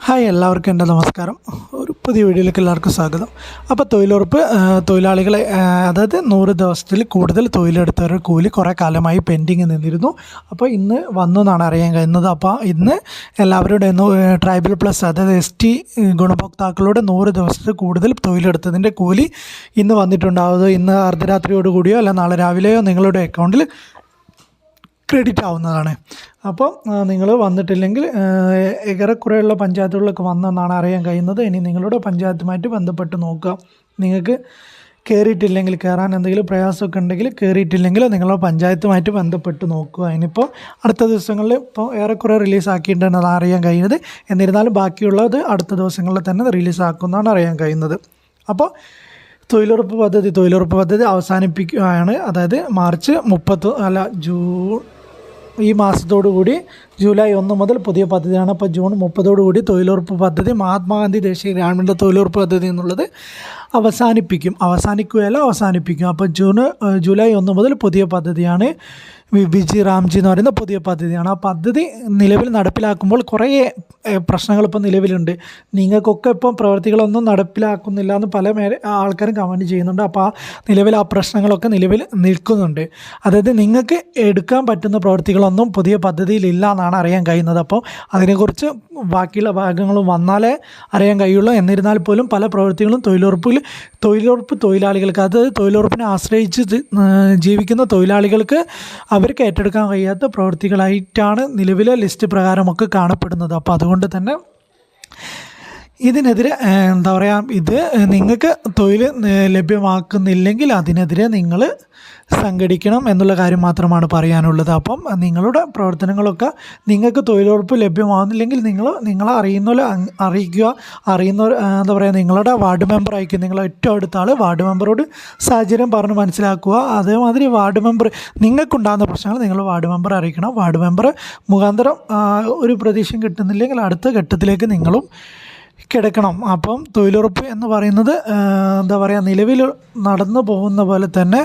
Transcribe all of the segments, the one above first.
Hi എല്ലാവർക്കും എൻ്റെ നമസ്കാരം. ഒരു പുതിയ വീഡിയോയിലേക്ക് എല്ലാവർക്കും സ്വാഗതം. അപ്പോൾ തൊഴിലുറപ്പ് തൊഴിലാളികളെ അതായത് 100 ദിവസത്തിൽ കൂടുതൽ തൊഴിലെടുത്തവരുടെ കൂലി കുറേ കാലമായി പെൻഡിങ് നിന്നിരുന്നു. അപ്പോൾ ഇന്ന് വന്നു എന്നാണ് അറിയാൻ കഴിയുന്നത്. അപ്പോൾ ഇന്ന് എല്ലാവരുടെ ട്രൈബൽ പ്ലസ് അതായത് ST ഗുണഭോക്താക്കളുടെ 100 ദിവസത്തിൽ കൂടുതൽ തൊഴിലെടുത്തതിൻ്റെ കൂലി ഇന്ന് വന്നിട്ടുണ്ടാവുന്നത് ഇന്ന് അർദ്ധരാത്രിയോടുകൂടിയോ അല്ല നാളെ രാവിലെയോ നിങ്ങളുടെ അക്കൗണ്ടിൽ ക്രെഡിറ്റ് ആവുന്നതാണ്. അപ്പോൾ നിങ്ങൾ വന്നിട്ടില്ലെങ്കിൽ ഏറെക്കുറെയുള്ള പഞ്ചായത്തുകളിലൊക്കെ വന്നെന്നാണ് അറിയാൻ കഴിയുന്നത്. ഇനി നിങ്ങളുടെ പഞ്ചായത്തുമായിട്ട് ബന്ധപ്പെട്ട് നോക്കുക. നിങ്ങൾക്ക് കയറിയിട്ടില്ലെങ്കിൽ, കയറാൻ എന്തെങ്കിലും പ്രയാസമൊക്കെ ഉണ്ടെങ്കിൽ, കയറിയിട്ടില്ലെങ്കിൽ നിങ്ങളുടെ പഞ്ചായത്തുമായിട്ട് ബന്ധപ്പെട്ട് നോക്കുക. ഇനിയിപ്പോൾ അടുത്ത ദിവസങ്ങളിൽ ഇപ്പോൾ ഏറെക്കുറെ റിലീസാക്കിയിട്ടുണ്ടെന്നാണ് അറിയാൻ കഴിയുന്നത്. എന്നിരുന്നാലും ബാക്കിയുള്ളത് അടുത്ത ദിവസങ്ങളിൽ തന്നെ റിലീസാക്കുമെന്നാണ് അറിയാൻ കഴിയുന്നത്. അപ്പോൾ തൊഴിലുറപ്പ് പദ്ധതി അവസാനിപ്പിക്കുകയാണ്. അതായത് മാർച്ച് 30 ഈ മാസത്തോടു കൂടി ജൂലൈ 1 മുതൽ പുതിയ പദ്ധതിയാണ്. അപ്പോൾ ജൂൺ 30 തൊഴിലുറപ്പ് പദ്ധതി, മഹാത്മാഗാന്ധി ദേശീയ ഗ്രാമീണ തൊഴിലുറപ്പ് പദ്ധതി എന്നുള്ളത് അവസാനിപ്പിക്കും. അപ്പോൾ ജൂലൈ 1 മുതൽ പുതിയ പദ്ധതിയാണ്. വിജി റാംജി എന്ന് പറയുന്ന പുതിയ പദ്ധതിയാണ്. ആ പദ്ധതി നിലവിൽ നടപ്പിലാക്കുമ്പോൾ കുറേ പ്രശ്നങ്ങൾ ഇപ്പോൾ നിലവിലുണ്ട്. നിങ്ങൾക്കൊക്കെ ഇപ്പം പ്രവർത്തികളൊന്നും നടപ്പിലാക്കുന്നില്ല എന്ന് പല ആൾക്കാരും കമൻറ്റ് ചെയ്യുന്നുണ്ട്. അപ്പോൾ നിലവിൽ ആ പ്രശ്നങ്ങളൊക്കെ നിലവിൽ നിൽക്കുന്നുണ്ട്. അതായത് നിങ്ങൾക്ക് എടുക്കാൻ പറ്റുന്ന പ്രവർത്തികളൊന്നും പുതിയ പദ്ധതിയിലില്ല എന്നാണ് അറിയാൻ കഴിയുന്നത്. അപ്പോൾ അതിനെക്കുറിച്ച് ബാക്കിയുള്ള ഭാഗങ്ങളും വന്നാലേ അറിയാൻ കഴിയുള്ളൂ. എന്നിരുന്നാൽ പോലും പല പ്രവൃത്തികളും തൊഴിലുറപ്പ് തൊഴിലാളികൾക്ക്, അതായത് തൊഴിലുറപ്പിനെ ആശ്രയിച്ച് ജീവിക്കുന്ന തൊഴിലാളികൾക്ക് അവർക്ക് ഏറ്റെടുക്കാൻ കഴിയാത്ത പ്രവൃത്തികളായിട്ടാണ് നിലവിലെ ലിസ്റ്റ് പ്രകാരമൊക്കെ കാണപ്പെടുന്നത്. അപ്പോൾ അതുകൊണ്ട് തന്നെ ഇതിനെതിരെ ഇത് നിങ്ങൾക്ക് തൊഴിൽ ലഭ്യമാക്കുന്നില്ലെങ്കിൽ അതിനെതിരെ നിങ്ങൾ സംഘടിക്കണം എന്നുള്ള കാര്യം മാത്രമാണ് പറയാനുള്ളത്. അപ്പം നിങ്ങളുടെ പ്രവർത്തനങ്ങളൊക്കെ നിങ്ങൾക്ക് തൊഴിലുറപ്പ് ലഭ്യമാകുന്നില്ലെങ്കിൽ നിങ്ങളെ അറിയിക്കുക. നിങ്ങളുടെ വാർഡ് മെമ്പർ അയക്കും. നിങ്ങൾ ഏറ്റവും അടുത്ത ആൾ വാർഡ് മെമ്പറോട് സാഹചര്യം പറഞ്ഞ് മനസ്സിലാക്കുക. അതേമാതിരി വാർഡ് മെമ്പർ നിങ്ങൾക്കുണ്ടാകുന്ന പ്രശ്നങ്ങൾ നിങ്ങൾ വാർഡ് മെമ്പർ അറിയിക്കണം. വാർഡ് മെമ്പർ മുഖാന്തരം ഒരു പ്രതീക്ഷയും കിട്ടുന്നില്ലെങ്കിൽ അടുത്ത ഘട്ടത്തിലേക്ക് നിങ്ങളും കിടക്കണം. അപ്പം തൊഴിലുറപ്പ് എന്ന് പറയുന്നത് നിലവിൽ നടന്നു പോകുന്ന പോലെ തന്നെ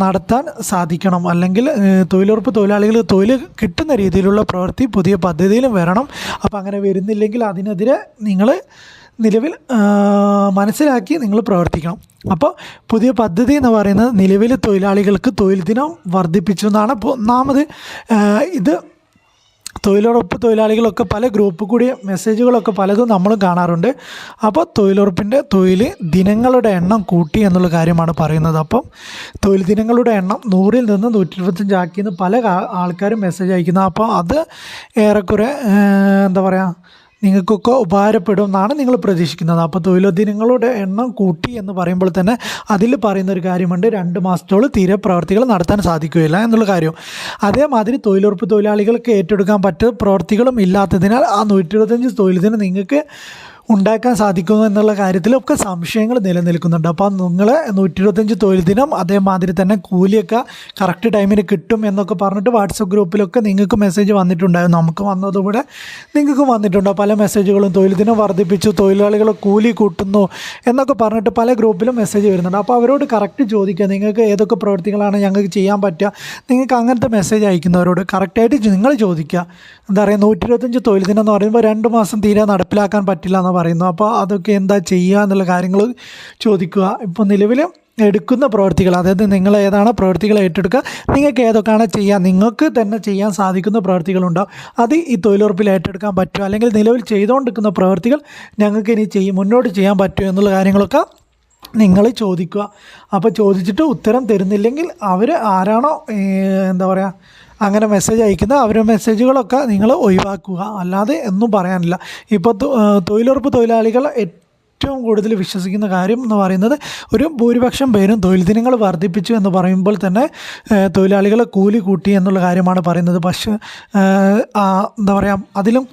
നടത്താൻ സാധിക്കണം. അല്ലെങ്കിൽ തൊഴിലുറപ്പ് തൊഴിലാളികൾ തൊഴിൽ കിട്ടുന്ന രീതിയിലുള്ള പ്രവൃത്തി പുതിയ പദ്ധതിയിലും വരണം. അപ്പോൾ അങ്ങനെ വരുന്നില്ലെങ്കിൽ അതിനെതിരെ നിങ്ങൾ നിലവിൽ മനസ്സിലാക്കി നിങ്ങൾ പ്രവർത്തിക്കണം. അപ്പോൾ പുതിയ പദ്ധതി എന്ന് പറയുന്നത് നിലവിൽ തൊഴിലാളികൾക്ക് തൊഴിൽ ദിനം വർദ്ധിപ്പിച്ചു എന്നാണ്. ഒന്നാമത് ഇത് തൊഴിലുറപ്പ് തൊഴിലാളികളൊക്കെ പല ഗ്രൂപ്പിൽ കൂടി മെസ്സേജുകളൊക്കെ പലതും നമ്മൾ കാണാറുണ്ട്. അപ്പോൾ തൊഴിലുറപ്പിൻ്റെ തൊഴിൽ ദിനങ്ങളുടെ എണ്ണം കൂട്ടി എന്നുള്ള കാര്യമാണ് പറയുന്നത്. അപ്പം തൊഴിൽ ദിനങ്ങളുടെ എണ്ണം 100-ൽ നിന്ന് 125 ആക്കിയെന്ന് പല ആൾക്കാരും മെസ്സേജ് അയക്കുന്നത്. അപ്പോൾ അത് ഏറെക്കുറെ നിങ്ങൾക്കൊക്കെ ഉപകാരപ്പെടും എന്നാണ് നിങ്ങൾ പ്രതീക്ഷിക്കുന്നത്. അപ്പോൾ തൊഴിൽ ദിനങ്ങളുടെ എണ്ണം കൂട്ടി എന്ന് പറയുമ്പോൾ തന്നെ അതിൽ പറയുന്നൊരു കാര്യമുണ്ട്, 2 മാസത്തോളം തീരെ പ്രവർത്തികൾ നടത്താൻ സാധിക്കുകയില്ല എന്നുള്ള കാര്യം. അതേമാതിരി തൊഴിലുറപ്പ് തൊഴിലാളികൾക്ക് ഏറ്റെടുക്കാൻ പറ്റുന്ന പ്രവർത്തികളും ഇല്ലാത്തതിനാൽ ആ 125 തൊഴിൽ ദിനം നിങ്ങൾക്ക് ഉണ്ടാക്കാൻ സാധിക്കുന്നു എന്നുള്ള കാര്യത്തിലൊക്കെ സംശയങ്ങൾ നിലനിൽക്കുന്നുണ്ട്. അപ്പോൾ നിങ്ങൾ 125 തൊഴിൽ ദിനം അതേമാതിരി തന്നെ കൂലിയൊക്കെ കറക്റ്റ് ടൈമിന് കിട്ടും എന്നൊക്കെ പറഞ്ഞിട്ട് വാട്സപ്പ് ഗ്രൂപ്പിലൊക്കെ നിങ്ങൾക്ക് മെസ്സേജ് വന്നിട്ടുണ്ടായിരുന്നു. നമുക്ക് വന്നതുകൂടെ നിങ്ങൾക്ക് വന്നിട്ടുണ്ടോ പല മെസ്സേജുകളും? തൊഴിൽ ദിനം വർദ്ധിപ്പിച്ചു, തൊഴിലാളികൾ കൂലി കൂട്ടുന്നു എന്നൊക്കെ പറഞ്ഞിട്ട് പല ഗ്രൂപ്പിലും മെസ്സേജ് വരുന്നുണ്ട്. അപ്പോൾ അവരോട് കറക്റ്റ് ചോദിക്കുക, നിങ്ങൾക്ക് ഏതൊക്കെ പ്രവൃത്തികളാണ് ഞങ്ങൾക്ക് ചെയ്യാൻ പറ്റുക. നിങ്ങൾക്ക് അങ്ങനത്തെ മെസ്സേജ് അയക്കുന്നവരോട് കറക്റ്റായിട്ട് നിങ്ങൾ ചോദിക്കുക. 125 തൊഴിൽ ദിനം എന്ന് പറയുമ്പോൾ 2 മാസം തീരെ നടപ്പിലാക്കാൻ പറ്റില്ല എന്ന് പറയുന്നു. അപ്പോൾ അതൊക്കെ എന്താ ചെയ്യുക എന്നുള്ള കാര്യങ്ങൾ ചോദിക്കുക. ഇപ്പോൾ നിലവിൽ എടുക്കുന്ന പ്രവൃത്തികൾ, അതായത് നിങ്ങൾ ഏതാണ് പ്രവൃത്തികൾ ഏറ്റെടുക്കുക, നിങ്ങൾക്ക് ഏതൊക്കെയാണ് ചെയ്യുക, നിങ്ങൾക്ക് തന്നെ ചെയ്യാൻ സാധിക്കുന്ന പ്രവൃത്തികളുണ്ടാവും. അത് ഈ തൊഴിലുറപ്പിൽ ഏറ്റെടുക്കാൻ പറ്റുമോ, അല്ലെങ്കിൽ നിലവിൽ ചെയ്തുകൊണ്ടിരിക്കുന്ന പ്രവൃത്തികൾ ഞങ്ങൾക്ക് ഇനി മുന്നോട്ട് ചെയ്യാൻ പറ്റുമോ എന്നുള്ള കാര്യങ്ങളൊക്കെ നിങ്ങൾ ചോദിക്കുക. അപ്പോൾ ചോദിച്ചിട്ട് ഉത്തരം തരുന്നില്ലെങ്കിൽ അവർ ആരാണോ അങ്ങനെ മെസ്സേജ് അയക്കുന്നത് അവരുടെ മെസ്സേജുകളൊക്കെ നിങ്ങൾ ഒഴിവാക്കുക. അല്ലാതെ ഒന്നും പറയാനില്ല. ഇപ്പോൾ തൊഴിലുറപ്പ് തൊഴിലാളികൾ ഏറ്റവും കൂടുതൽ വിശ്വസിക്കുന്ന കാര്യം എന്ന് പറയുന്നത് ഒരു ഭൂരിപക്ഷം പേരും തൊഴിൽ ദിനങ്ങൾ വർദ്ധിപ്പിച്ചു എന്ന് പറയുമ്പോൾ തന്നെ തൊഴിലാളികൾ കൂലി കൂട്ടി എന്നുള്ള കാര്യമാണ് പറയുന്നത്. പക്ഷേ അതിലും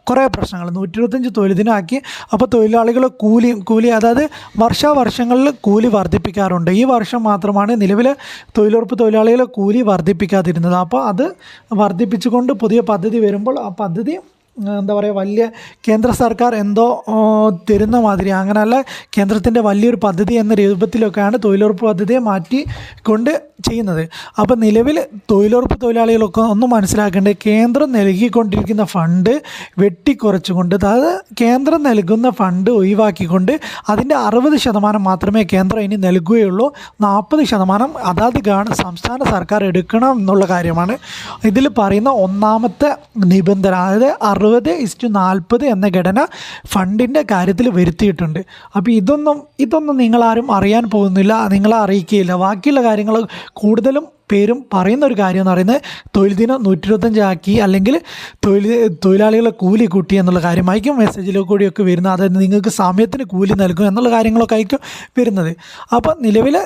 കുറേ പ്രശ്നങ്ങൾ 125 തൊഴിൽ ദിനമാക്കി. അപ്പോൾ തൊഴിലാളികൾ കൂലി അതായത് വർഷങ്ങളിൽ കൂലി വർദ്ധിപ്പിക്കാറുണ്ട്. ഈ വർഷം മാത്രമാണ് നിലവിലെ തൊഴിലുറപ്പ് തൊഴിലാളികളെ കൂലി വർദ്ധിപ്പിക്കാതിരുന്നത്. അപ്പോൾ അത് വർദ്ധിപ്പിച്ചുകൊണ്ട് പുതിയ പദ്ധതി വരുമ്പോൾ ആ പദ്ധതി എന്താ പറയുക വലിയ കേന്ദ്ര സർക്കാർ എന്തോ തരുന്ന മാതിരി, അങ്ങനെയല്ല കേന്ദ്രത്തിൻ്റെ വലിയൊരു പദ്ധതി എന്ന രൂപത്തിലൊക്കെയാണ് തൊഴിലുറപ്പ് പദ്ധതിയെ മാറ്റിക്കൊണ്ട് ചെയ്യുന്നത്. അപ്പോൾ നിലവിൽ തൊഴിലുറപ്പ് തൊഴിലാളികളൊക്കെ ഒന്ന് മനസ്സിലാക്കേണ്ടത്, കേന്ദ്രം നൽകിക്കൊണ്ടിരിക്കുന്ന ഫണ്ട് വെട്ടിക്കുറച്ചുകൊണ്ട്, അതായത് കേന്ദ്രം നൽകുന്ന ഫണ്ട് ഒഴിവാക്കിക്കൊണ്ട് അതിൻ്റെ 60% മാത്രമേ കേന്ദ്രം ഇനി നൽകുകയുള്ളൂ. 40% അതാത് സംസ്ഥാന സർക്കാർ എടുക്കണം എന്നുള്ള കാര്യമാണ് ഇതിൽ പറയുന്ന ഒന്നാമത്തെ നിബന്ധന. അതായത് 60:40 എന്ന ഘടന ഫണ്ടിൻ്റെ കാര്യത്തിൽ വരുത്തിയിട്ടുണ്ട്. അപ്പോൾ ഇതൊന്നും നിങ്ങളാരും അറിയാൻ പോകുന്നില്ല, നിങ്ങളെ അറിയിക്കുകയില്ല. ബാക്കിയുള്ള കാര്യങ്ങൾ കൂടുതലും പേരും പറയുന്ന ഒരു കാര്യം എന്ന് പറയുന്നത് തൊഴിൽ ദിനം 125 ആക്കി, അല്ലെങ്കിൽ തൊഴിലാളികളെ കൂലി കൂട്ടി എന്നുള്ള കാര്യമായിരിക്കും മെസ്സേജിൽ കൂടിയൊക്കെ വരുന്നത്. അതായത് നിങ്ങൾക്ക് സമയത്തിന് കൂലി നൽകും എന്നുള്ള കാര്യങ്ങളൊക്കെ ആയിരിക്കും വരുന്നത്. അപ്പോൾ നിലവിലെ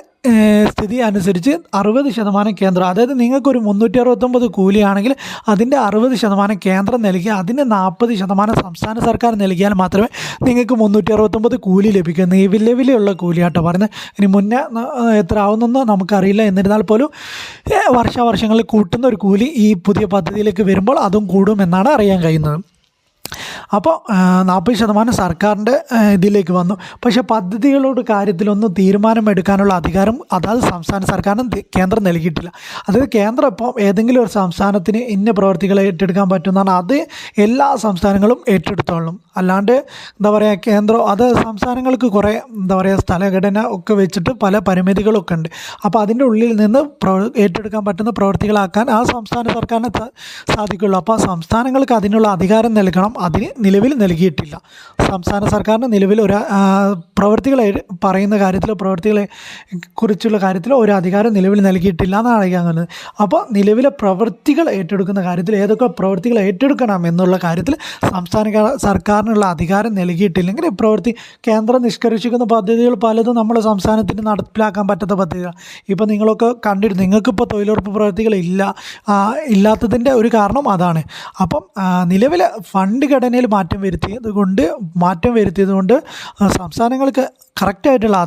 സ്ഥിതി അനുസരിച്ച് 60% കേന്ദ്രം, അതായത് നിങ്ങൾക്കൊരു 369 കൂലിയാണെങ്കിൽ അതിൻ്റെ 60% കേന്ദ്രം നൽകി അതിന് 40% സംസ്ഥാന സർക്കാർ നൽകിയാൽ മാത്രമേ നിങ്ങൾക്ക് 369 കൂലി ലഭിക്കൂ. നിലവിലുള്ള കൂലിയാട്ടോ പറയുന്നത്. ഇനി മുന്നേ എത്ര ആവുന്നൊന്നും നമുക്കറിയില്ല. എന്നിരുന്നാൽ പോലും വർഷങ്ങളിൽ കൂട്ടുന്ന ഒരു കൂലി ഈ പുതിയ പദ്ധതിയിലേക്ക് വരുമ്പോൾ അതും കൂടുമെന്നാണ് അറിയാൻ കഴിയുന്നത്. അപ്പോൾ 40% സർക്കാരിൻ്റെ ഇതിലേക്ക് വന്നു. പക്ഷേ പദ്ധതികളുടെ കാര്യത്തിലൊന്നും തീരുമാനമെടുക്കാനുള്ള അധികാരം അതാത് സംസ്ഥാന സർക്കാരിന് കേന്ദ്രം നൽകിയിട്ടില്ല. അതായത് കേന്ദ്രം ഇപ്പോൾ ഏതെങ്കിലും ഒരു സംസ്ഥാനത്തിന് ഇന്ന പ്രവർത്തികൾ ഏറ്റെടുക്കാൻ പറ്റുന്നതാണ്, അത് എല്ലാ സംസ്ഥാനങ്ങളും ഏറ്റെടുത്തോളും. അല്ലാണ്ട് എന്താ പറയുക, കേന്ദ്രം അത് സംസ്ഥാനങ്ങൾക്ക് കുറേ എന്താ പറയുക സ്ഥലഘടന ഒക്കെ വെച്ചിട്ട് പല പരിമിതികളൊക്കെ ഉണ്ട്. അപ്പോൾ അതിൻ്റെ ഉള്ളിൽ നിന്ന് ഏറ്റെടുക്കാൻ പറ്റുന്ന പ്രവർത്തികളാക്കാൻ ആ സംസ്ഥാന സർക്കാരിന് സാധിക്കുള്ളൂ. അപ്പോൾ സംസ്ഥാനങ്ങൾക്ക് അതിനുള്ള അധികാരം നൽകണം, അതിന് നിലവിൽ നൽകിയിട്ടില്ല. സംസ്ഥാന സർക്കാരിന് നിലവിൽ ഒരു പ്രവൃത്തികളെ പറയുന്ന കാര്യത്തിൽ, പ്രവൃത്തികളെ കുറിച്ചുള്ള കാര്യത്തിൽ ഒരു അധികാരം നിലവിൽ നൽകിയിട്ടില്ല എന്നാണ് അറിയാൻ കഴിയുന്നത്. അപ്പോൾ നിലവിലെ പ്രവൃത്തികൾ ഏറ്റെടുക്കുന്ന കാര്യത്തിൽ, ഏതൊക്കെ പ്രവൃത്തികൾ ഏറ്റെടുക്കണം എന്നുള്ള കാര്യത്തിൽ സംസ്ഥാന സർക്കാരിനുള്ള അധികാരം നൽകിയിട്ടില്ലെങ്കിൽ കേന്ദ്രം നിഷ്കർഷിക്കുന്ന പദ്ധതികൾ പലതും നമ്മുടെ സംസ്ഥാനത്തിന് നടപ്പിലാക്കാൻ പറ്റാത്ത പദ്ധതികൾ. ഇപ്പോൾ നിങ്ങളൊക്കെ കണ്ടിരുന്നു, നിങ്ങൾക്കിപ്പോൾ തൊഴിലുറപ്പ് പ്രവൃത്തികൾ ഇല്ലാത്തതിൻ്റെ ഒരു കാരണം അതാണ്. അപ്പം നിലവിലെ ഫണ്ട് ഘടനയിൽ മാറ്റം വരുത്തിയത് കൊണ്ട് സംസ്ഥാനങ്ങൾക്ക് കറക്റ്റായിട്ടുള്ള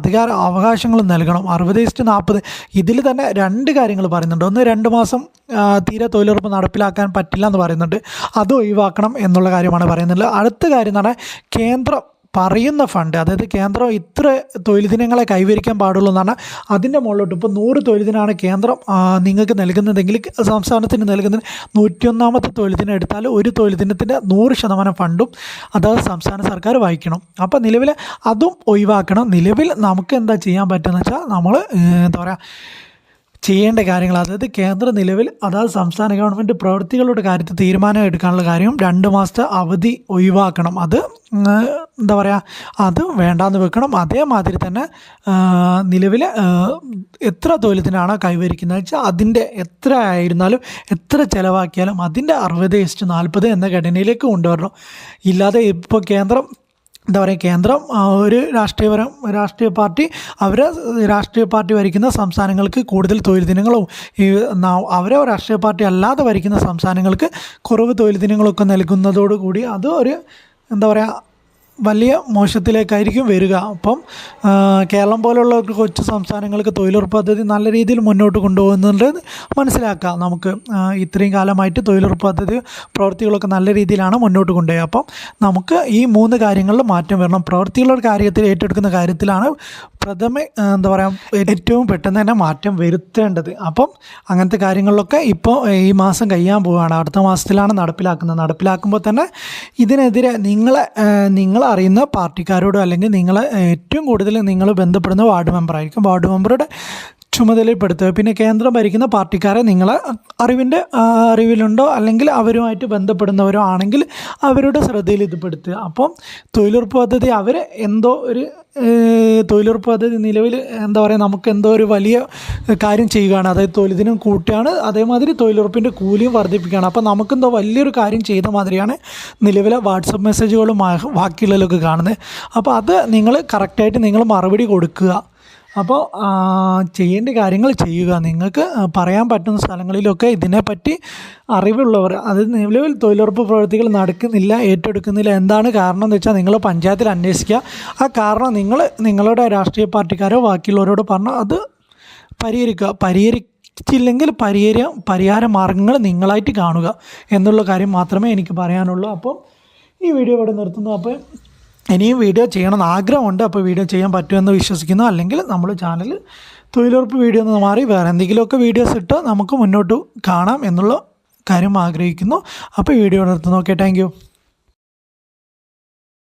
അവകാശങ്ങൾ നൽകണം. 60:40 ഇതിൽ തന്നെ 2 കാര്യങ്ങൾ പറയുന്നുണ്ട്. ഒന്ന്, 2 മാസം തീരെ തൊഴിലുറപ്പ് നടപ്പിലാക്കാൻ പറ്റില്ല എന്ന് പറയുന്നുണ്ട്, അത് ഒഴിവാക്കണം എന്നുള്ള കാര്യമാണ് പറയുന്നത്. അടുത്ത കാര്യം എന്ന് പറഞ്ഞാൽ കേന്ദ്രം പറയുന്ന ഫണ്ട്, അതായത് കേന്ദ്രം ഇത്ര തൊഴിൽ ദിനങ്ങളെ കൈവരിക്കാൻ പാടുള്ളൂ എന്നാണ്. അതിൻ്റെ മുകളിലോട്ട് ഇപ്പോൾ 100 തൊഴിൽ ദിനമാണ് കേന്ദ്രം നിങ്ങൾക്ക് നൽകുന്നതെങ്കിൽ സംസ്ഥാനത്തിന് നൽകുന്നത് 101ാമത്തെ തൊഴിൽ ദിനം എടുത്താൽ ഒരു തൊഴിൽ ദിനത്തിൻ്റെ 100% ഫണ്ടും അതായത് സംസ്ഥാന സർക്കാർ വഹിക്കണം. അപ്പോൾ നിലവിൽ അതും ഒഴിവാക്കണം. നിലവിൽ നമുക്ക് എന്താ ചെയ്യാൻ പറ്റുമെന്ന് വെച്ചാൽ നമ്മൾ എന്താ പറയുക ചെയ്യേണ്ട കാര്യങ്ങൾ, അതായത് കേന്ദ്ര നിലവിൽ അതായത് സംസ്ഥാന ഗവൺമെൻറ് പ്രവൃത്തികളുടെ കാര്യത്തിൽ തീരുമാനം എടുക്കാനുള്ള കാര്യം 2 മാസത്തെ അവധി ഒഴിവാക്കണം. അത് എന്താ പറയുക, അത് വേണ്ടാന്ന് വെക്കണം. അതേമാതിരി തന്നെ നിലവിൽ എത്ര തൊഴിലത്തിനാണോ കൈവരിക്കുന്നത് വെച്ചാൽ അതിൻ്റെ എത്ര ആയിരുന്നാലും എത്ര ചിലവാക്കിയാലും അതിൻ്റെ 60:40 എന്ന ഘടനയിലേക്ക് കൊണ്ടുവരണം. ഇല്ലാതെ ഇപ്പോൾ കേന്ദ്രം എന്താ പറയുക, കേന്ദ്രം ഒരു രാഷ്ട്രീയ പാർട്ടി രാഷ്ട്രീയ പാർട്ടി ഭരിക്കുന്ന സംസ്ഥാനങ്ങൾക്ക് കൂടുതൽ തൊഴിൽ ദിനങ്ങളും അവരെ രാഷ്ട്രീയ പാർട്ടി അല്ലാതെ ഭരിക്കുന്ന സംസ്ഥാനങ്ങൾക്ക് കുറവ് തൊഴിൽ ദിനങ്ങളൊക്കെ നൽകുന്നതോടുകൂടി അത് ഒരു എന്താ പറയുക വലിയ മോശത്തിലേക്കായിരിക്കും വരിക. അപ്പം കേരളം പോലുള്ള കൊച്ചു സംസ്ഥാനങ്ങൾക്ക് തൊഴിലുറപ്പ് പദ്ധതി നല്ല രീതിയിൽ മുന്നോട്ട് കൊണ്ടുപോകുന്നുണ്ട് മനസ്സിലാക്കാം. നമുക്ക് ഇത്രയും കാലമായിട്ട് തൊഴിലുറപ്പ് പദ്ധതി പ്രവൃത്തികളൊക്കെ നല്ല രീതിയിലാണ് മുന്നോട്ട് കൊണ്ടുപോയത്. അപ്പം നമുക്ക് ഈ 3 കാര്യങ്ങളിൽ മാറ്റം വരണം. പ്രവൃത്തികളുടെ കാര്യത്തിൽ ഏറ്റെടുക്കുന്ന കാര്യത്തിലാണ് എന്താ പറയുക ഏറ്റവും പെട്ടെന്ന് തന്നെ മാറ്റം വരുത്തേണ്ടത്. അപ്പം അങ്ങനത്തെ കാര്യങ്ങളിലൊക്കെ ഇപ്പോൾ ഈ മാസം കഴിയാൻ പോവുകയാണ്. അടുത്ത മാസത്തിലാണ് നടപ്പിലാക്കുമ്പോൾ തന്നെ ഇതിനെതിരെ നിങ്ങൾ അറിയുന്ന പാർട്ടിക്കാരോടോ അല്ലെങ്കിൽ നിങ്ങൾ ഏറ്റവും കൂടുതൽ നിങ്ങൾ ബന്ധപ്പെടുന്ന വാർഡ് മെമ്പറായിരിക്കും. വാർഡ് മെമ്പറുടെ ചുമതലപ്പെടുത്തുക. പിന്നെ കേന്ദ്രം ഭരിക്കുന്ന പാർട്ടിക്കാരെ നിങ്ങളെ അറിവിലുണ്ടോ അല്ലെങ്കിൽ അവരുമായിട്ട് ബന്ധപ്പെടുന്നവരോ ആണെങ്കിൽ അവരുടെ ശ്രദ്ധയിൽ ഇത് പെടുത്തുക. അപ്പം തൊഴിലുറപ്പ് പദ്ധതി തൊഴിലുറപ്പ് പദ്ധതി നിലവിൽ എന്താ പറയുക നമുക്ക് എന്തോ ഒരു വലിയ കാര്യം ചെയ്യുകയാണ്. അതായത് തൊഴിൽ ദിനം കൂട്ടുകയാണ്, അതേമാതിരി തൊഴിലുറപ്പിൻ്റെ കൂലിയും വർദ്ധിപ്പിക്കുകയാണ്. അപ്പോൾ നമുക്കെന്തോ വലിയൊരു കാര്യം ചെയ്ത മാതിരിയാണ് നിലവിലെ വാട്സപ്പ് മെസ്സേജുകളും ബാക്കിയുള്ളതിലൊക്കെ കാണുന്നത്. അപ്പോൾ അത് നിങ്ങൾ കറക്റ്റായിട്ട് നിങ്ങൾ മറുപടി കൊടുക്കുക. അപ്പോൾ ചെയ്യേണ്ട കാര്യങ്ങൾ ചെയ്യുക. നിങ്ങൾക്ക് പറയാൻ പറ്റുന്ന സ്ഥലങ്ങളിലൊക്കെ ഇതിനെപ്പറ്റി അറിവുള്ളവർ, അത് നിലവിൽ തൊഴിലുറപ്പ് പ്രവൃത്തികൾ ഏറ്റെടുക്കുന്നില്ല, എന്താണ് കാരണം എന്ന് വെച്ചാൽ നിങ്ങൾ പഞ്ചായത്തിൽ അന്വേഷിക്കുക. ആ കാരണം നിങ്ങളുടെ രാഷ്ട്രീയ പാർട്ടിക്കാരോ ബാക്കിയുള്ളവരോട് പറഞ്ഞാൽ അത് പരിഹരിച്ചില്ലെങ്കിൽ പരിഹാര മാർഗ്ഗങ്ങൾ നിങ്ങളായിട്ട് കാണുക എന്നുള്ള കാര്യം മാത്രമേ എനിക്ക് പറയാനുള്ളൂ. അപ്പം ഈ വീഡിയോ ഇവിടെ നിർത്തുന്നു. അപ്പോൾ ഇനിയും വീഡിയോ ചെയ്യണമെന്ന് ആഗ്രഹമുണ്ട്. അപ്പോൾ വീഡിയോ ചെയ്യാൻ പറ്റുമെന്ന് വിശ്വസിക്കുന്നു. അല്ലെങ്കിൽ നമ്മൾ ചാനൽ തൊഴിലുറപ്പ് വീഡിയോ എന്ന് മാറി വേറെ എന്തെങ്കിലുമൊക്കെ വീഡിയോസ് ഇട്ട് നമുക്ക് മുന്നോട്ട് കാണാം എന്നുള്ള കാര്യം ആഗ്രഹിക്കുന്നു. അപ്പോൾ വീഡിയോ നിർത്തുന്നു. Okay, thank you.